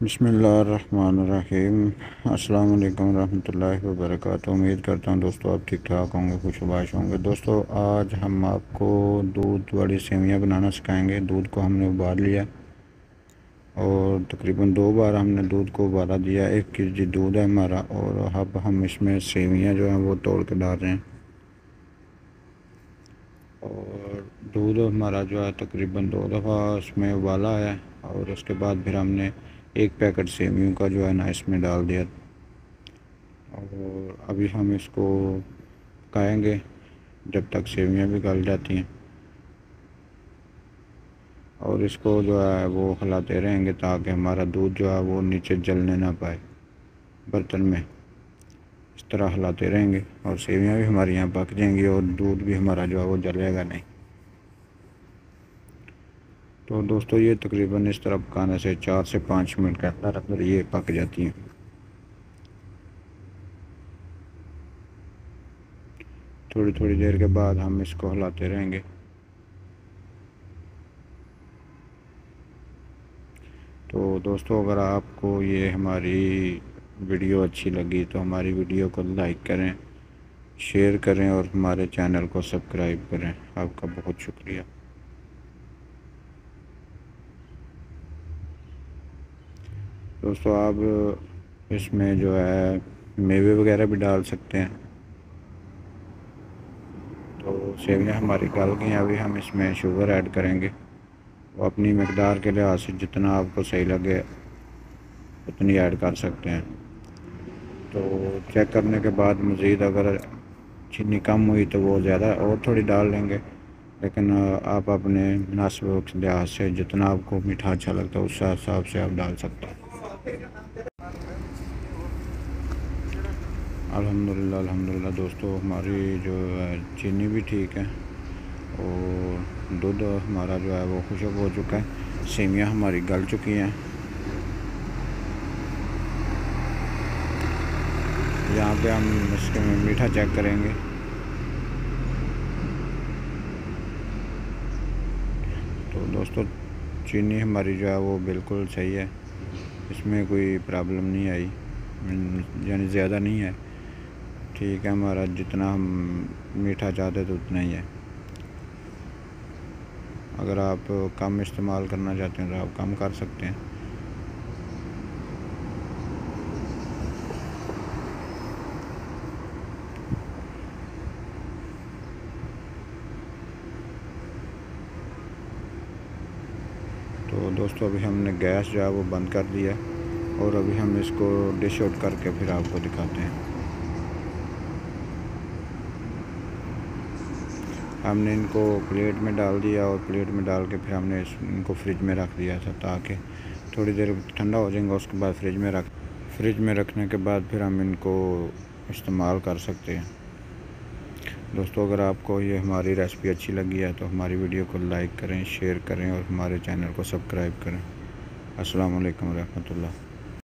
बिस्मिल्लाहिर्रहमानिर्रहीम। अस्सलाम वालेकुम रहमतुल्लाहि व बरकातुहू। उम्मीद करता हूँ दोस्तों आप ठीक ठाक होंगे, खुशबाश होंगे। दोस्तों आज हम आपको दूध वाली सेवियाँ बनाना सिखाएंगे। दूध को हमने उबाल लिया और तकरीबन 2 बार हमने दूध को उबाला दिया। 1 केजी दूध है हमारा और अब हम इसमें सेवियाँ जो हैं वो तोड़ के डाल रहे हैं। और दूध हमारा जो है तकरीबन 2 दफ़ा इसमें उबाला है और उसके बाद फिर हमने 1 पैकेट सेवियों का जो है ना इसमें डाल दिया। और अभी हम इसको पकाएंगे जब तक सेवियाँ भी गल जाती हैं और इसको जो है वो हिलाते रहेंगे ताकि हमारा दूध जो है वो नीचे जलने ना पाए बर्तन में। इस तरह हिलाते रहेंगे और सेवियाँ भी हमारी यहाँ पक जाएंगी और दूध भी हमारा जो है वो जलेगा नहीं। तो दोस्तों ये तकरीबन इस तरह पकाने से 4 से 5 मिनट के अंदर अंदर ये पक जाती हैं। थोड़ी थोड़ी देर के बाद हम इसको हिलाते रहेंगे। तो दोस्तों अगर आपको ये हमारी वीडियो अच्छी लगी तो हमारी वीडियो को लाइक करें, शेयर करें और हमारे चैनल को सब्सक्राइब करें। आपका बहुत शुक्रिया। दोस्तों आप इसमें जो है मेवे वगैरह भी डाल सकते हैं। तो सेवियाँ हमारी गल गई। अभी हम इसमें शुगर ऐड करेंगे। वो अपनी मकदार के लिहाज से जितना आपको सही लगे उतनी ऐड कर सकते हैं। तो चेक करने के बाद मज़ीद अगर चीनी कम हुई तो वो ज़्यादा और थोड़ी डाल लेंगे, लेकिन आप अपने मुनासिब के लिहाज से जितना आपको मीठा अच्छा लगता है उस हिसाब से आप डाल सकते हैं। अल्हम्दुलिल्लाह दोस्तों हमारी जो है चीनी भी ठीक है और दूध हमारा जो है वो खुशक हो चुका है। सेवियाँ हमारी गल चुकी हैं। यहाँ पे हम इसके में मीठा चेक करेंगे। तो दोस्तों चीनी हमारी जो है वो बिल्कुल सही है, इसमें कोई प्रॉब्लम नहीं आई, यानी ज़्यादा नहीं है। ठीक है, हमारा जितना हम मीठा चाहते तो उतना ही है। अगर आप कम इस्तेमाल करना चाहते हैं तो आप कम कर सकते हैं। तो दोस्तों अभी हमने गैस जो है वो बंद कर दिया और अभी हम इसको डिश आउट करके फिर आपको दिखाते हैं। हमने इनको प्लेट में डाल दिया और प्लेट में डाल के फिर हमने इनको फ्रिज में रख दिया था ताकि थोड़ी देर ठंडा हो जाएगा। उसके बाद फ्रिज में रखने के बाद फिर हम इनको इस्तेमाल कर सकते हैं। दोस्तों अगर आपको ये हमारी रेसिपी अच्छी लगी है तो हमारी वीडियो को लाइक करें, शेयर करें और हमारे चैनल को सब्सक्राइब करें। अस्सलाम वालेकुम रहमतुल्लाह।